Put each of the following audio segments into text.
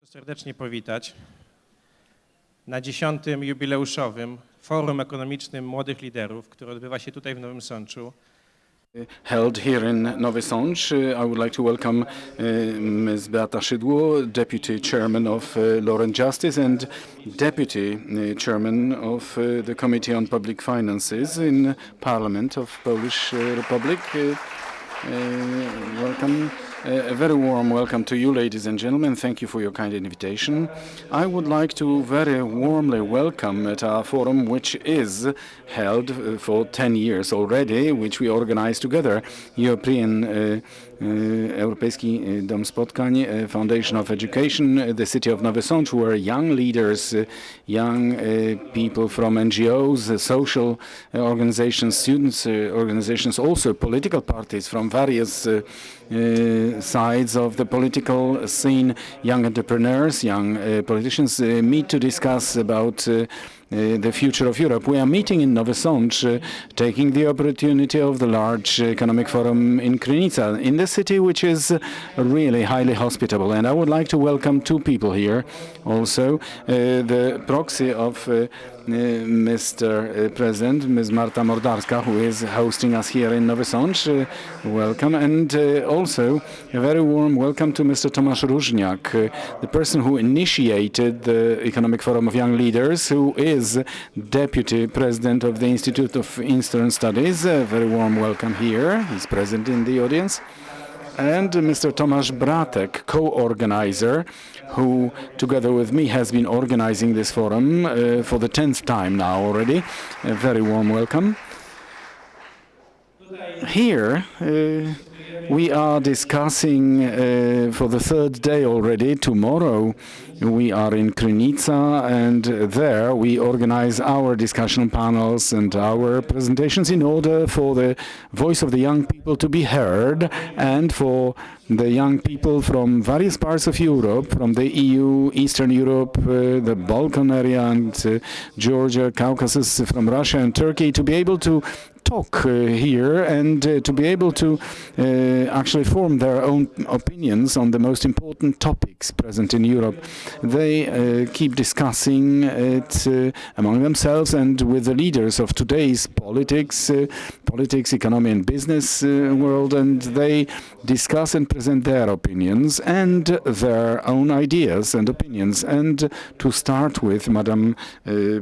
Serdecznie powitać na 10. jubileuszowym Forum Ekonomicznym Młodych Liderów, które odbywa się tutaj w Nowym Sączu. Held here in Nowy Sącz. I would like to welcome Ms. Beata Szydło, Deputy Chairman of Law and Justice and Deputy Chairman of the Committee on Public Finances in Parliament of Polish Republic. Welcome. A very warm welcome to you, ladies and gentlemen. Thank you for your kind invitation. I would like to very warmly welcome at our forum, which is held for 10 years already, which we organized together, Europejski Dom Spotkań, Foundation of Education, the city of Nowy Sącz, where young leaders, young people from NGOs, social organizations, students organizations, also political parties from various sides of the political scene, young entrepreneurs, young politicians meet to discuss about the future of Europe. We are meeting in Nowy Sącz, taking the opportunity of the large economic forum in Krynica, in the city which is really highly hospitable. And I would like to welcome two people here also, the proxy of Mr. President, Ms. Marta Mordarska, who is hosting us here in Nowy Sącz. Welcome. And also a very warm welcome to Mr. Tomasz Różniak, the person who initiated the Economic Forum of Young Leaders, who is Deputy President of the Institute of Eastern Studies. A very warm welcome here. He's present in the audience. And Mr. Tomasz Bratek, co-organizer, who, together with me, has been organizing this forum for the 10th time now already. A very warm welcome. Here, we are discussing for the third day already. Tomorrow, we are in Krynica, and there we organize our discussion panels and our presentations in order for the voice of the young people to be heard and for the young people from various parts of Europe, from the EU, Eastern Europe, the Balkan area, and Georgia, Caucasus, from Russia and Turkey, to be able to talk here and to be able to actually form their own opinions on the most important topics present in Europe. They keep discussing it among themselves and with the leaders of today's politics, economy and business world, and they discuss and present their opinions and their own ideas and opinions. And to start with, Madam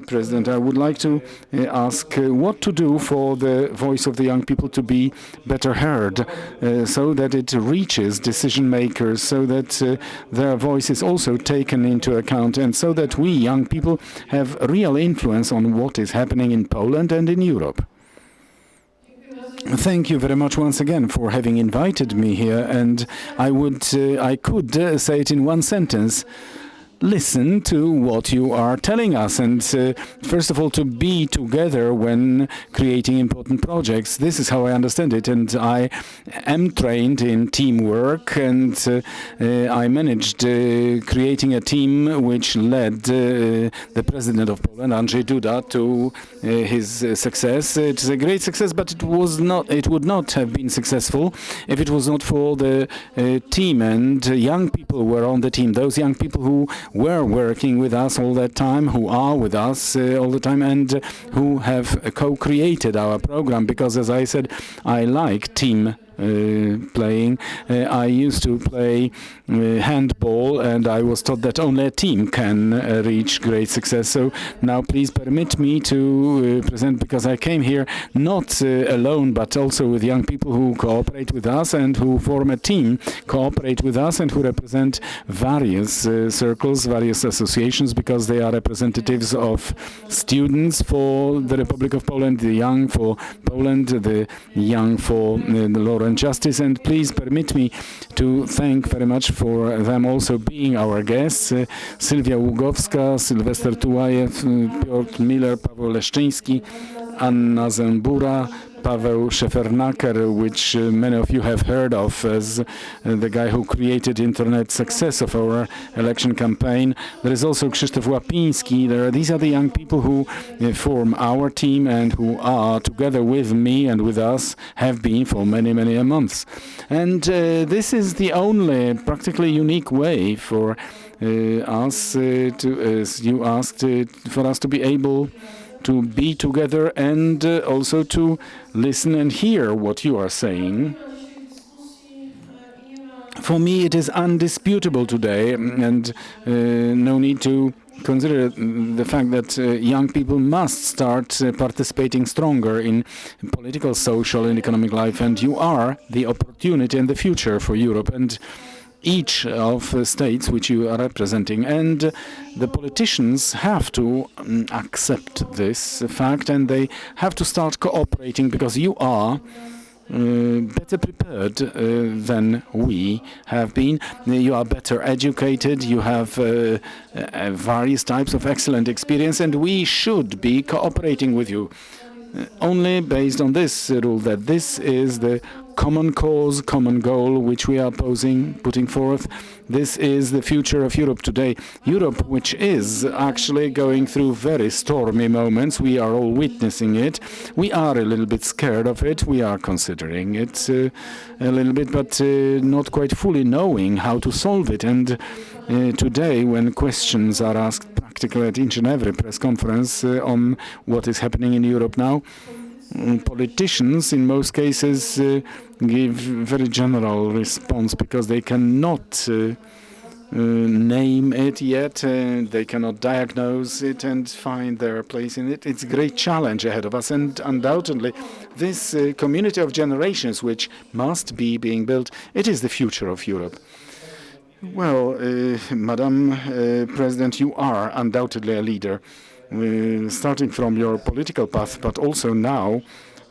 President, I would like to ask what to do for the voice of the young people to be better heard, so that it reaches decision makers, so that their voice is also taken into account, and so that we young people have real influence on what is happening in Poland and in Europe. Thank you very much once again for having invited me here, and I could say it in one sentence. Listen to what you are telling us, and first of all, to be together when creating important projects. This is how I understand it, and I am trained in teamwork, and I managed creating a team which led the President of Poland, Andrzej Duda, to his success. It's a great success, but it would not have been successful if it was not for the team, and young people were on the team, those young people who were working with us all that time, who are with us all the time, and who have co-created our program, because, as I said, I like team playing. I used to play handball, and I was taught that only a team can reach great success. So now please permit me to present, because I came here not alone, but also with young people who cooperate with us and who form a team, cooperate with us, and who represent various circles, various associations, because they are representatives of students for the Republic of Poland, the young for Poland, the young for the law and justice. And please permit me to thank very much for them also being our guests. Sylwia Ługowska, Sylwester Tułajew, Piotr Miller, Paweł Leszczyński, Anna Zembura, Paweł Szefernaker, which many of you have heard of as the guy who created internet success of our election campaign. There is also Krzysztof Łapiński. These are the young people who form our team and who are, together with me and with us, have been for many, many months. And this is the only practically unique way for us to, as you asked, for us to be able to be together and also to listen and hear what you are saying. For me, it is undisputable today, and no need to consider the fact that young people must start participating stronger in political, social, and economic life, and you are the opportunity and the future for Europe and each of the states which you are representing. And the politicians have to accept this fact, and they have to start cooperating, because you are better prepared than we have been. You are better educated, you have various types of excellent experience, and we should be cooperating with you. Only based on this rule, that this is the common cause, common goal which we are putting forth. This is the future of Europe today. Europe, which is actually going through very stormy moments. We are all witnessing it. We are a little bit scared of it. We are considering it a little bit, but not quite fully knowing how to solve it. And today, when questions are asked practically at each and every press conference on what is happening in Europe now, politicians in most cases give very general response, because they cannot name it yet, they cannot diagnose it and find their place in it. It's a great challenge ahead of us, and undoubtedly this community of generations which must be being built, it is the future of Europe. Well, Madam President, you are undoubtedly a leader. Starting from your political path, but also now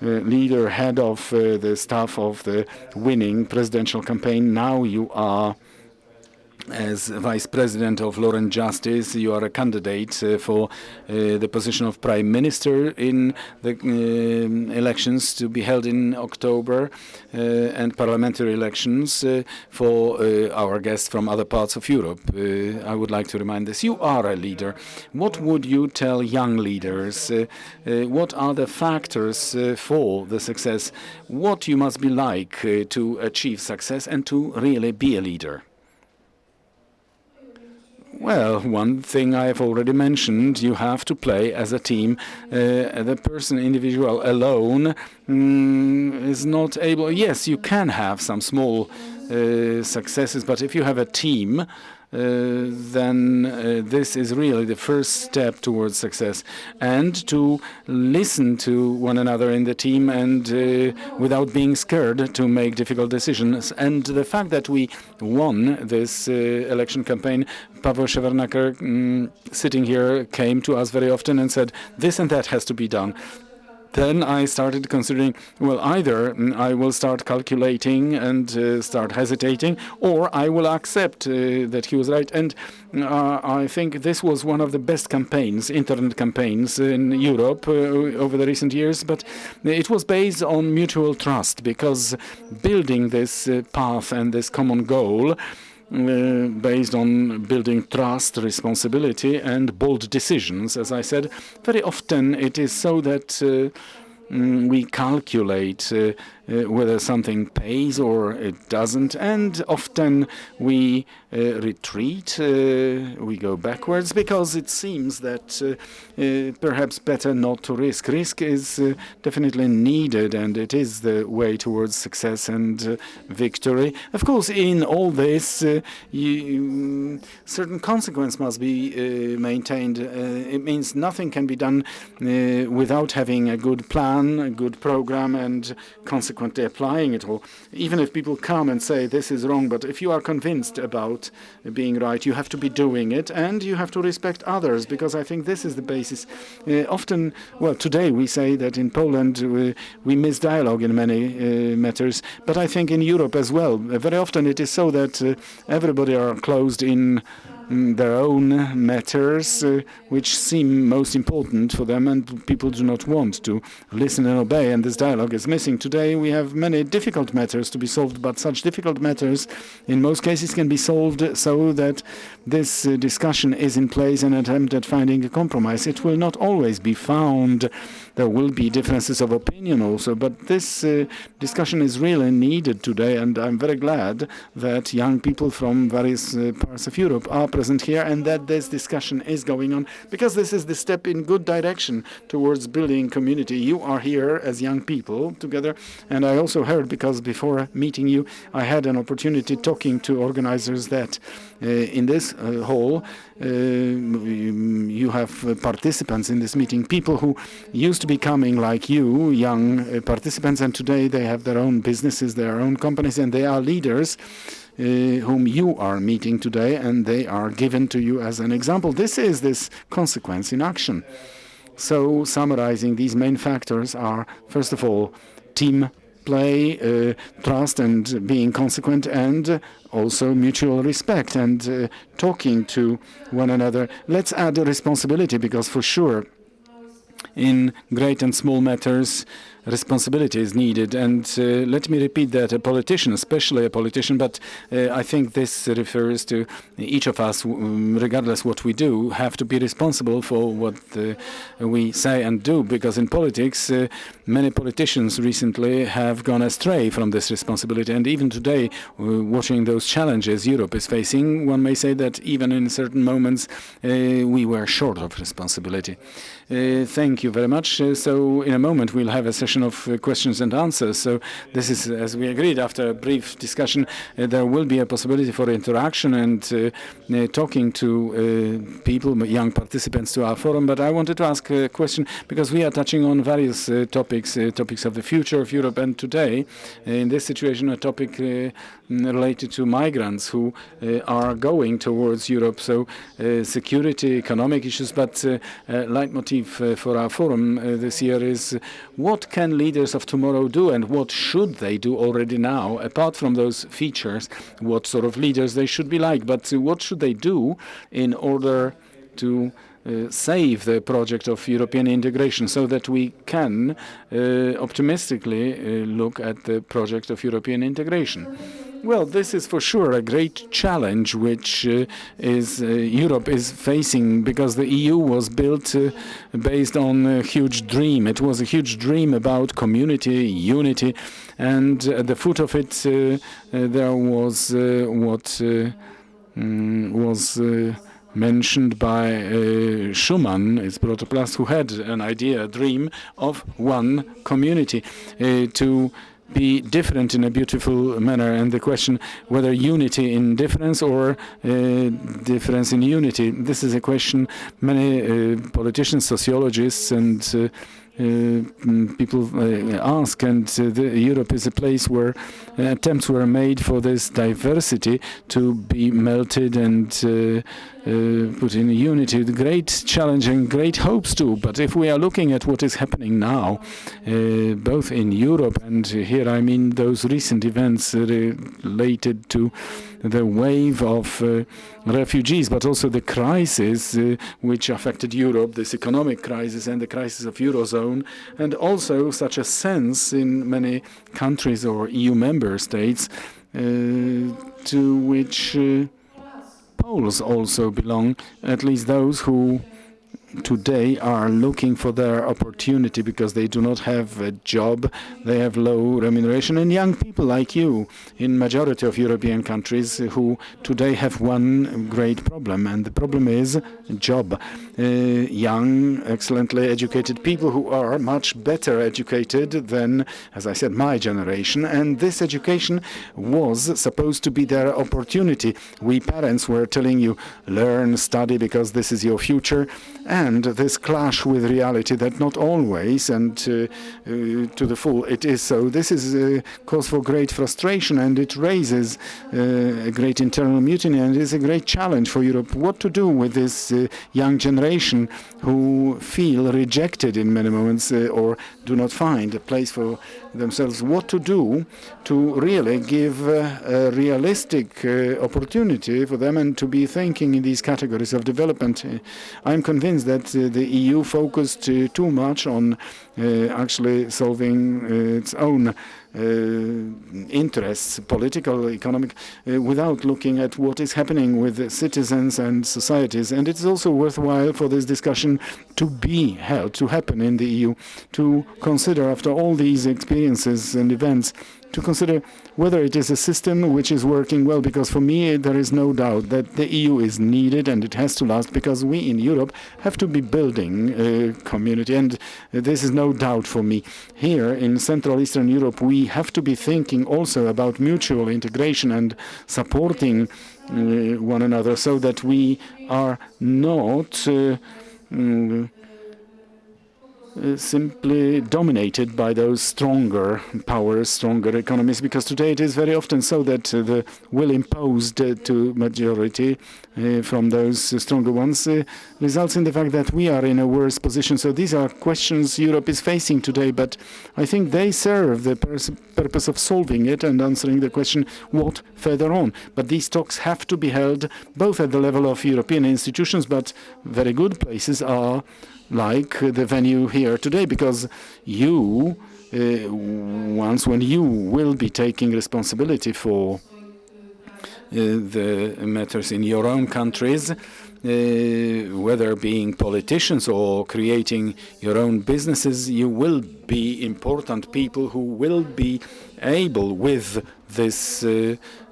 leader, head of the staff of the winning presidential campaign. Now you are, as Vice President of Law and Justice, you are a candidate for the position of Prime Minister in the elections to be held in October, and parliamentary elections for our guests from other parts of Europe. I would like to remind this. You are a leader. What would you tell young leaders? What are the factors for the success? What you must be like to achieve success and to really be a leader? Well, one thing I have already mentioned, you have to play as a team. The person, individual alone is not able. Yes, you can have some small successes, but if you have a team, then this is really the first step towards success. And to listen to one another in the team, and without being scared to make difficult decisions. And the fact that we won this election campaign, Paweł Szefernaker, sitting here, came to us very often and said, this and that has to be done. Then I started considering, well, either I will start calculating and start hesitating, or I will accept that he was right. And I think this was one of the best campaigns, internet campaigns in Europe over the recent years. But it was based on mutual trust, because building this path and this common goal based on building trust, responsibility, and bold decisions. As I said, very often it is so that we calculate whether something pays or it doesn't, and often we retreat, we go backwards, because it seems that perhaps better not to risk. Risk is definitely needed, and it is the way towards success and victory. Of course, in all this, certain consequence must be maintained. It means nothing can be done without having a good plan, a good program, and consequently applying it all. Even if people come and say this is wrong, but if you are convinced about being right, you have to be doing it, and you have to respect others, because I think this is the basis. Often, well, today we say that in Poland we miss dialogue in many matters, but I think in Europe as well, very often it is so that everybody are closed in their own matters, which seem most important for them, and people do not want to listen and obey, and this dialogue is missing. Today we have many difficult matters to be solved, but such difficult matters in most cases can be solved so that this discussion is in place and attempt at finding a compromise. It will not always be found. There will be differences of opinion also, but this discussion is really needed today, and I'm very glad that young people from various parts of Europe are present here and that this discussion is going on, because this is the step in good direction towards building community. You are here as young people together, and I also heard, because before meeting you, I had an opportunity talking to organizers that in this hall you have participants in this meeting, people who used to be coming like you, young participants, and today they have their own businesses, their own companies, and they are leaders whom you are meeting today, and they are given to you as an example. This is this consequence in action. So summarizing, these main factors are, first of all, team play, trust and being consequent, and also mutual respect and talking to one another. Let's add a responsibility, because for sure in great and small matters responsibility is needed. And let me repeat that a politician, especially a politician, but I think this refers to each of us, regardless what we do, have to be responsible for what we say and do, because in politics many politicians recently have gone astray from this responsibility. And even today, watching those challenges Europe is facing, one may say that even in certain moments we were short of responsibility. Thank you very much. So in a moment we'll have a session of questions and answers. So this is, as we agreed, after a brief discussion, there will be a possibility for interaction and talking to people, young participants to our forum. But I wanted to ask a question, because we are touching on various topics of the future of Europe, and today, in this situation, a topic related to migrants who are going towards Europe. So security, economic issues, but leitmotif for our forum this year is what can leaders of tomorrow do, and what should they do already now, apart from those features, what sort of leaders they should be like, but what should they do in order to save the project of European integration, so that we can optimistically look at the project of European integration. Well, this is for sure a great challenge which Europe is facing, because the EU was built based on a huge dream. It was a huge dream about community, unity, and at the foot of it there was what was mentioned by Schumann, it's Protoplast, who had an idea, a dream of one community, to be different in a beautiful manner, and the question whether unity in difference or difference in unity. This is a question many politicians, sociologists and people ask, and Europe is a place where attempts were made for this diversity to be melted and put in unity. The great challenge and great hopes too. But if we are looking at what is happening now, both in Europe, and here I mean those recent events related to the wave of refugees, but also the crisis which affected Europe, this economic crisis and the crisis of Eurozone, and also such a sense in many countries or EU member states to which Poles also belong, at least those who today are looking for their opportunity because they do not have a job, they have low remuneration, and young people like you in majority of European countries who today have one great problem, and the problem is job. Young, excellently educated people who are much better educated than, as I said, my generation, and this education was supposed to be their opportunity. We parents were telling you, learn, study, because this is your future, understand this clash with reality, that not always and to the full it is so. This is a cause for great frustration, and it raises a great internal mutiny, and is a great challenge for Europe. What to do with this young generation who feel rejected in many moments or do not find a place for themselves? What to do to really give a realistic opportunity for them and to be thinking in these categories of development? I'm convinced that the EU focused too much on actually solving its own interests, political, economic, without looking at what is happening with citizens and societies. And it's also worthwhile for this discussion to be held, to happen in the EU, to consider, after all these experiences and events, to consider whether it is a system which is working well, because for me there is no doubt that the EU is needed and it has to last, because we in Europe have to be building a community, and this is no doubt for me. Here in Central Eastern Europe we have to be thinking also about mutual integration and supporting one another, so that we are not simply dominated by those stronger powers, stronger economies, because today it is very often so that the will imposed to majority from those stronger ones results in the fact that we are in a worse position. So these are questions Europe is facing today, but I think they serve the purpose of solving it and answering the question, what further on? But these talks have to be held both at the level of European institutions, but very good places are like the venue here today, because you, when you will be taking responsibility for the matters in your own countries, whether being politicians or creating your own businesses, you will be important people who will be able, with this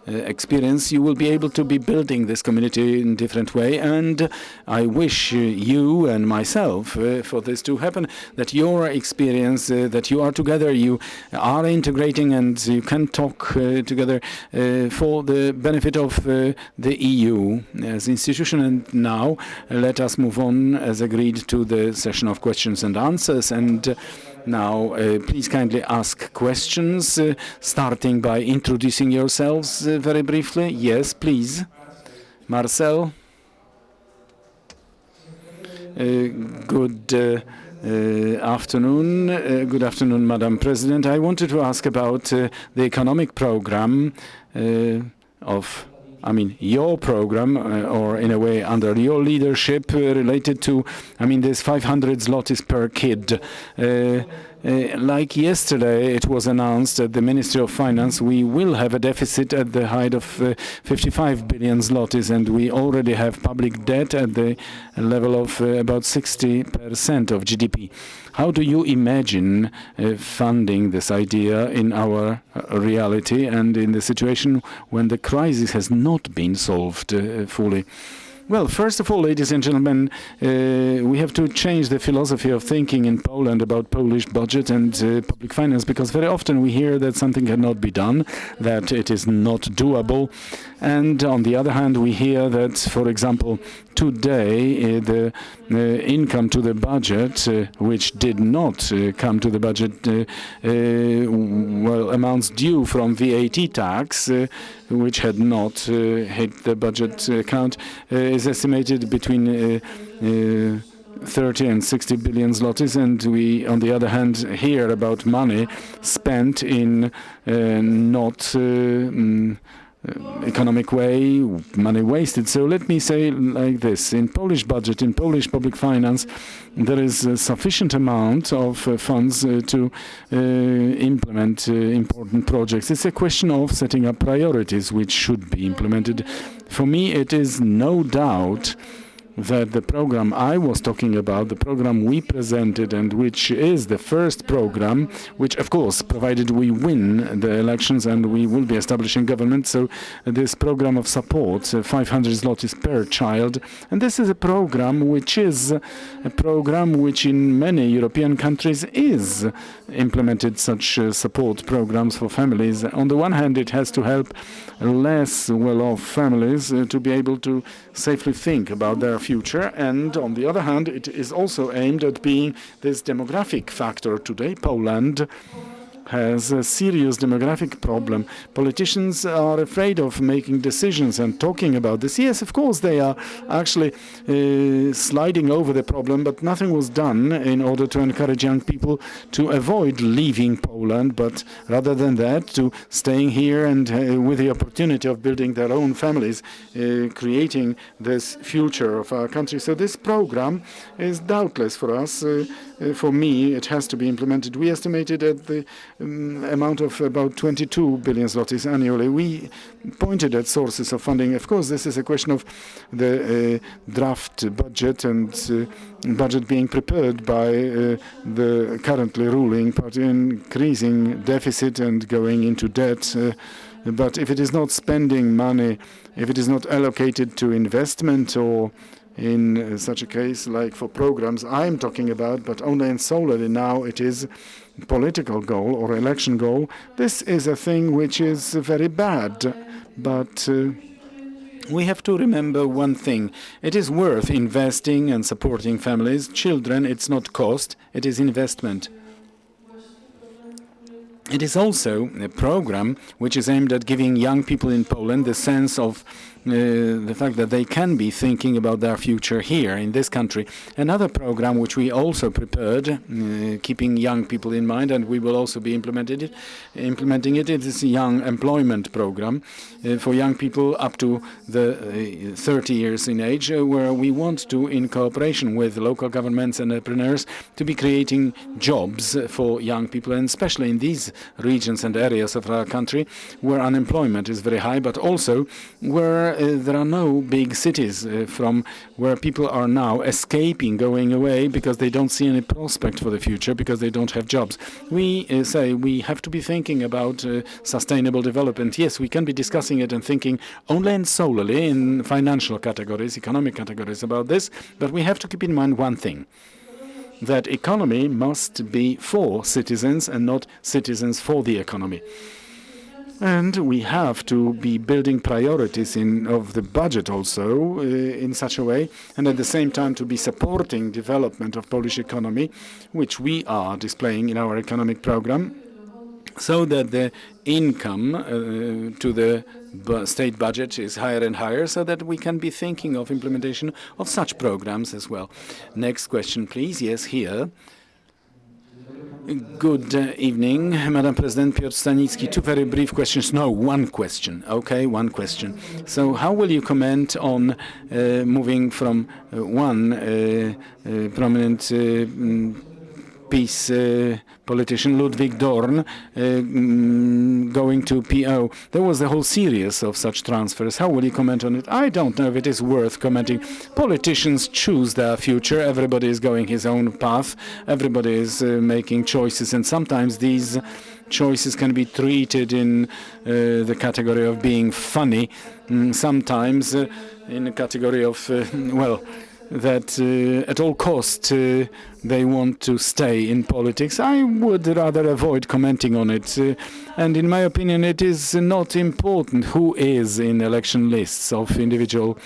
experience, you will be able to be building this community in a different way. And I wish you and myself for this to happen, that your experience, that you are together, you are integrating, and you can talk together for the benefit of the EU as institution. And now let us move on, as agreed, to the session of questions and answers. And now, please kindly ask questions, starting by introducing yourselves very briefly. Yes, please. Marcel. Good afternoon. Good afternoon, Madam President. I wanted to ask about the economic program your program, or in a way under your leadership, related to, this 500 zlotys per kid. Like yesterday, it was announced at the Ministry of Finance, we will have a deficit at the height of 55 billion zlotys, and we already have public debt at the level of about 60% of GDP. How do you imagine funding this idea in our reality and in the situation when the crisis has not been solved fully? Well, first of all, ladies and gentlemen, we have to change the philosophy of thinking in Poland about Polish budget and public finance, because very often we hear that something cannot be done, that it is not doable. And on the other hand, we hear that, for example, today the income to the budget, which did not come to the budget, amounts due from VAT tax, which had not hit the budget account, is estimated between 30 and 60 billion zlotys, and we, on the other hand, hear about money spent in not economic way, money wasted. So let me say like this: in Polish budget, in Polish public finance, there is a sufficient amount of funds to implement important projects. It's a question of setting up priorities which should be implemented. For me, it is no doubt that the program I was talking about, the program we presented, and which is the first program, which of course, provided we win the elections and we will be establishing government, so this program of support, 500 zlotys per child, and this is a program which in many European countries is implemented, such support programs for families. On the one hand, it has to help less well-off families to be able to safely think about their future, and on the other hand, it is also aimed at being this demographic factor today. Poland has a serious demographic problem. Politicians are afraid of making decisions and talking about this. Yes, of course, they are actually sliding over the problem, but nothing was done in order to encourage young people to avoid leaving Poland, but rather than that, to staying here and with the opportunity of building their own families, creating this future of our country. So this program is doubtless for us. For me, it has to be implemented. We estimated at the amount of about 22 billion zlotys annually. We pointed at sources of funding. Of course, this is a question of the draft budget and budget being prepared by the currently ruling party, increasing deficit and going into debt. But if it is not spending money, if it is not allocated to investment or in such a case, like for programs I'm talking about, but only and solely now it is political goal or election goal, this is a thing which is very bad. But we have to remember one thing. It is worth investing and supporting families. Children, it's not cost, it is investment. It is also a program which is aimed at giving young people in Poland the sense of the fact that they can be thinking about their future here in this country. Another program which we also prepared, keeping young people in mind, and we will also be implementing it, is a young employment program for young people up to the 30 years in age, where we want to, in cooperation with local governments and entrepreneurs, to be creating jobs for young people, and especially in these regions and areas of our country where unemployment is very high, but also where there are no big cities from where people are now escaping, going away because they don't see any prospect for the future, because they don't have jobs. We say we have to be thinking about sustainable development. Yes, we can be discussing it and thinking only and solely in financial categories, economic categories about this, but we have to keep in mind one thing, that economy must be for citizens and not citizens for the economy. And we have to be building priorities of the budget also in such a way, and at the same time to be supporting development of Polish economy, which we are displaying in our economic program, so that the income to the state budget is higher and higher, so that we can be thinking of implementation of such programs as well. Next question, please. Yes, here. Good evening, Madam President. Piotr Stanicki. Two very brief questions. No, one question. Okay, one question. So how will you comment on moving from one prominent peace politician, Ludwig Dorn, going to PO? There was a whole series of such transfers. How will you comment on it? I don't know if it is worth commenting. Politicians choose their future. Everybody is going his own path. Everybody is making choices, and sometimes these choices can be treated in the category of being funny, sometimes in the category of, well, that at all costs they want to stay in politics. I would rather avoid commenting on it. And in my opinion, it is not important who is in election lists of individual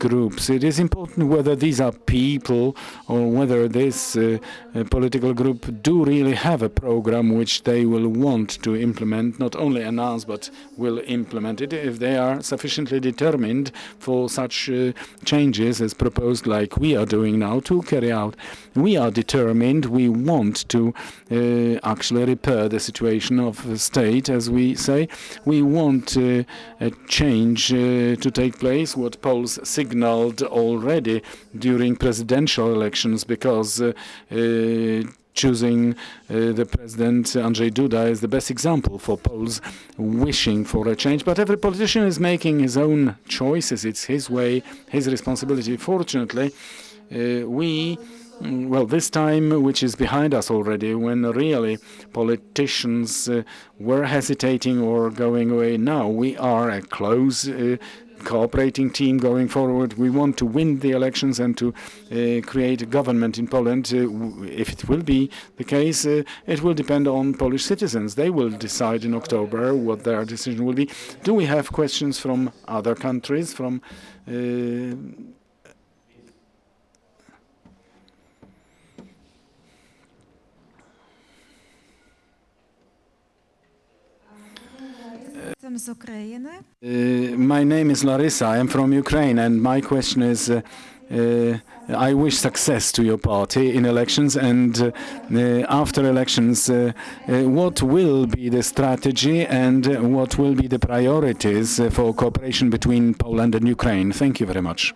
groups. It is important whether these are people or whether this political group do really have a program which they will want to implement, not only announce, but will implement it. If they are sufficiently determined for such changes as proposed, like we are doing now, to carry out. We are determined. We want to actually repair the situation of the state, as we say. We want a change to take place, what polls signaled already during presidential elections, because choosing the president, Andrzej Duda, is the best example for Poles wishing for a change. But every politician is making his own choices. It's his way, his responsibility. Fortunately, well, this time, which is behind us already, when really politicians were hesitating or going away, now we are a close cooperating team going forward. We want to win the elections and to create a government in Poland. If it will be the case, it will depend on Polish citizens. They will decide in October what their decision will be. Do we have questions from other countries, from Jestem z Ukrainy. My name is Larissa. I am from Ukraine, and my question is, I wish success to your party in elections, and after elections, what will be the strategy and what will be the priorities for cooperation between Poland and Ukraine? Thank you very much.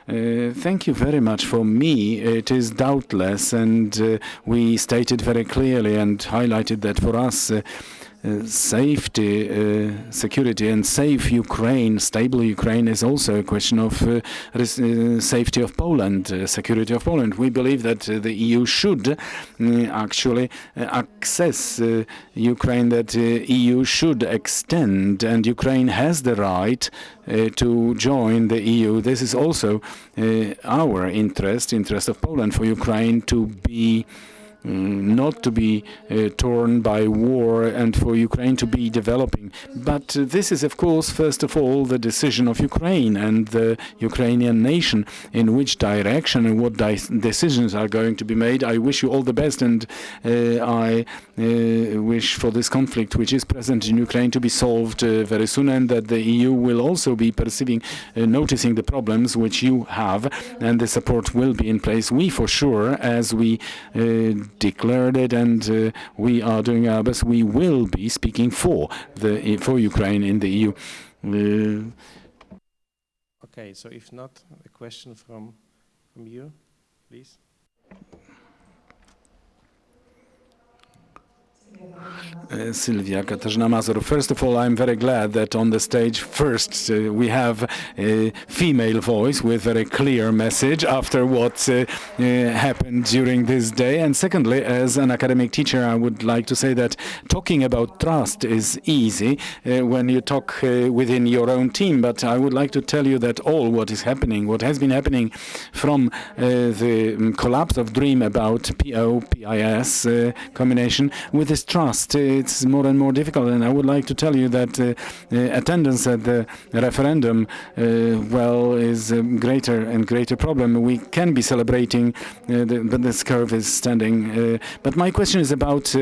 Thank you very much. For me, it is doubtless, and we stated very clearly and highlighted that for us, safety, security, and safe Ukraine, stable Ukraine is also a question of safety of Poland, security of Poland. We believe that the EU should actually access Ukraine, that EU should extend, and Ukraine has the right to join the EU. This is also our interest of Poland, for Ukraine to be not to be torn by war and for Ukraine to be developing. But this is, of course, first of all, the decision of Ukraine and the Ukrainian nation, in which direction and what decisions are going to be made. I wish you all the best, and I wish for this conflict, which is present in Ukraine, to be solved very soon, and that the EU will also be perceiving, noticing the problems which you have, and the support will be in place. We, for sure, as we declared it, and we are doing our best, we will be speaking for Ukraine in the EU. Okay, so if not, a question from you, please. Sylwia Katarzyna Mazur. First of all, I'm very glad that on the stage first we have a female voice with very clear message after what happened during this day. And secondly, as an academic teacher, I would like to say that talking about trust is easy when you talk within your own team. But I would like to tell you that all what is happening, what has been happening from the collapse of dream about PO-PIS combination with this trust, it's more and more difficult. And I would like to tell you that attendance at the referendum, is a greater and greater problem. We can be celebrating, but this curve is standing. But my question is about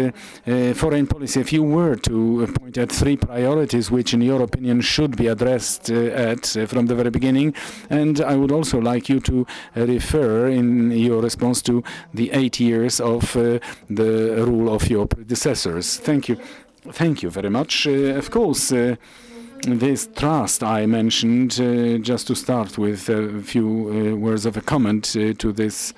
foreign policy. If you were to point at three priorities which, in your opinion, should be addressed from the very beginning, and I would also like you to refer in your response to the 8 years of the rule of your predecessors. Thank you. Thank you very much. Of course, this trust I mentioned, just to start with a few words of a comment to this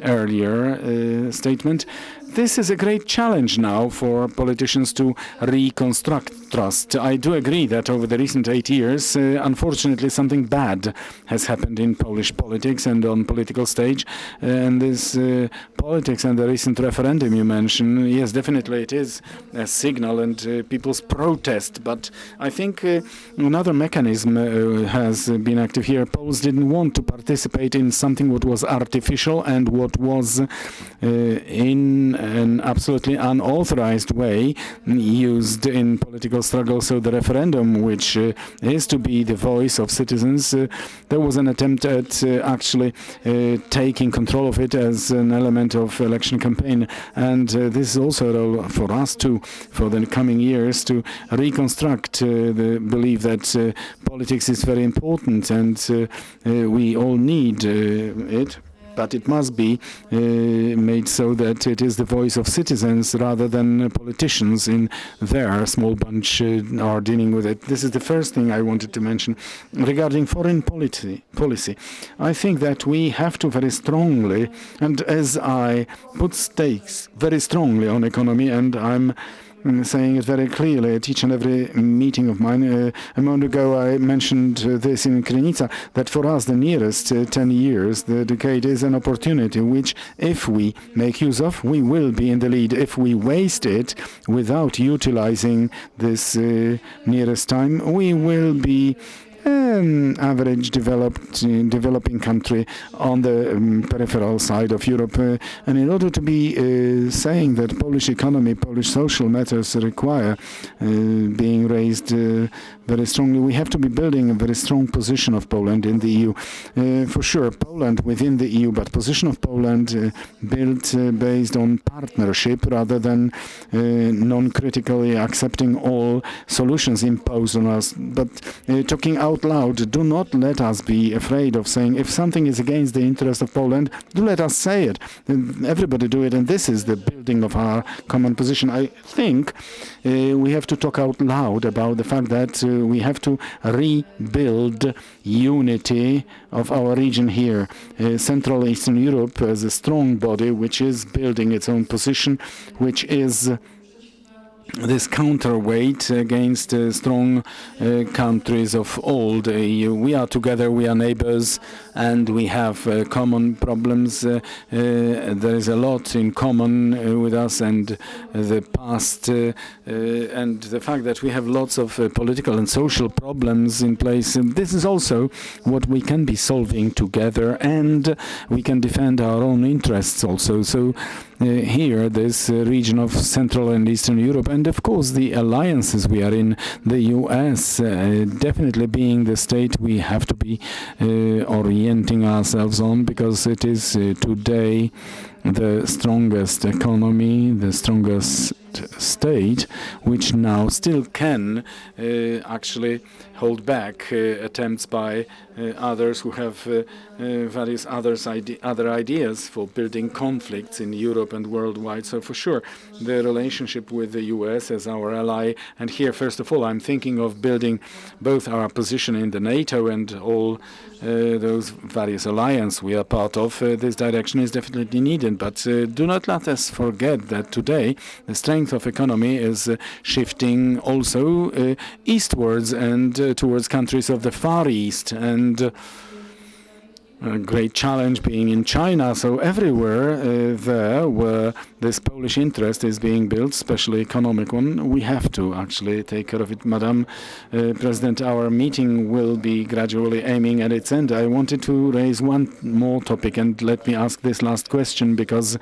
earlier statement. This is a great challenge now for politicians to reconstruct trust. I do agree that over the recent 8 years, unfortunately, something bad has happened in Polish politics and on political stage. And this politics and the recent referendum you mentioned, yes, definitely it is a signal and people's protest. But I think another mechanism has been active here. Poles didn't want to participate in something what was artificial and what was in an absolutely unauthorized way used in political struggle. So the referendum, which is to be the voice of citizens, there was an attempt at actually taking control of it as an element of election campaign. And this is also a role for us too, for the coming years, to reconstruct the belief that politics is very important and we all need it. But it must be made so that it is the voice of citizens rather than politicians in their small bunch are dealing with it. This is the first thing I wanted to mention. Regarding foreign policy, I think that we have to very strongly, and as I put stakes very strongly on economy, and I'm saying it very clearly at each and every meeting of mine. A moment ago I mentioned this in Krynica, that for us the nearest 10 years, the decade, is an opportunity which, if we make use of, we will be in the lead. If we waste it without utilizing this nearest time, we will be average developing country on the peripheral side of Europe. And in order to be saying that Polish economy, Polish social matters require being raised very strongly, we have to be building a very strong position of Poland in the EU. For sure, Poland within the EU, but position of Poland built based on partnership rather than non-critically accepting all solutions imposed on us. But talking out loud, do not let us be afraid of saying if something is against the interest of Poland, do let us say it. Everybody do it, and this is the building of our common position. I think we have to talk out loud about the fact that we have to rebuild unity of our region here. Central Eastern Europe as a strong body which is building its own position, which is this counterweight against strong countries of old EU. We are together, we are neighbors, and we have common problems. There is a lot in common with us and the past, and the fact that we have lots of political and social problems in place. This is also what we can be solving together, and we can defend our own interests also. So here, this region of Central and Eastern Europe, and of course the alliances we are in, the US, definitely being the state we have to be orienting ourselves on, because it is today the strongest economy, the strongest state, which now still can actually hold back attempts by others who have various other ideas for building conflicts in Europe and worldwide. So for sure, the relationship with the US as our ally, and here first of all I'm thinking of building both our position in the NATO and all those various alliances we are part of. This direction is definitely needed, but do not let us forget that today the strength of economy is shifting also eastwards and towards countries of the Far East, and a great challenge being in China. So everywhere there where this Polish interest is being built, especially economic one, we have to actually take care of it. Madam President, our meeting will be gradually aiming at its end. I wanted to raise one more topic, and let me ask this last question, because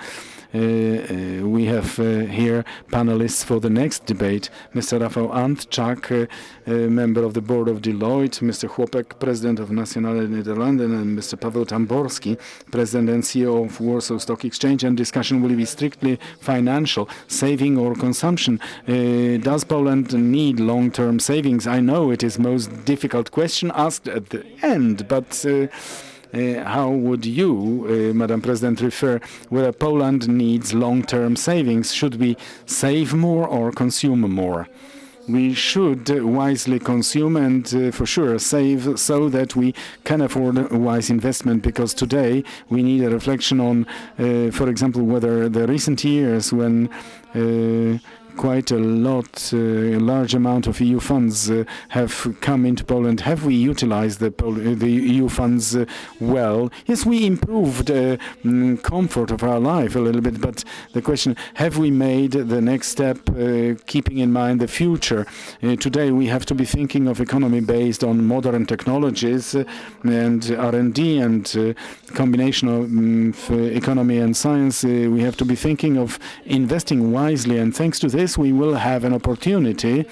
we have here panelists for the next debate. Mr. Rafał Antczak, member of the board of Deloitte, Mr. Chłopek, president of Nationale Nederlanden, and Mr. Paweł Tamborski, president and CEO of Warsaw Stock Exchange. And discussion will be strictly financial, saving or consumption. Does Poland need long-term savings? I know it is most difficult question asked at the end, but how would you, Madam President, refer whether Poland needs long-term savings? Should we save more or consume more? We should wisely consume and for sure save so that we can afford a wise investment, because today we need a reflection on, for example, whether the recent years when quite a large amount of EU funds have come into Poland. Have we utilized the EU funds well? Yes, we improved comfort of our life a little bit, but the question, have we made the next step keeping in mind the future? Today we have to be thinking of economy based on modern technologies and R&D and combination of economy and science. We have to be thinking of investing wisely, and thanks to this we will have an opportunity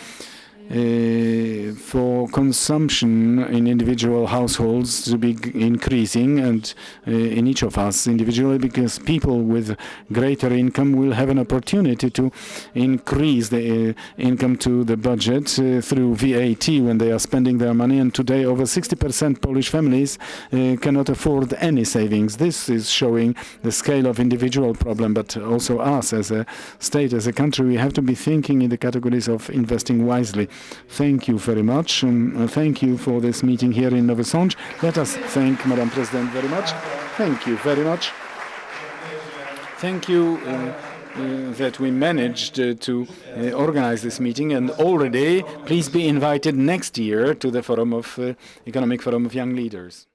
for consumption in individual households to be increasing, and in each of us individually, because people with greater income will have an opportunity to increase the income to the budget through VAT when they are spending their money. And today over 60% Polish families cannot afford any savings. This is showing the scale of individual problem, but also us as a state, as a country, we have to be thinking in the categories of investing wisely. Thank you very much. Thank you for this meeting here in Nowy Sącz. Let us thank Madam President very much. Thank you very much. Thank you that we managed to organize this meeting, and already please be invited next year to the Economic Forum of Young Leaders.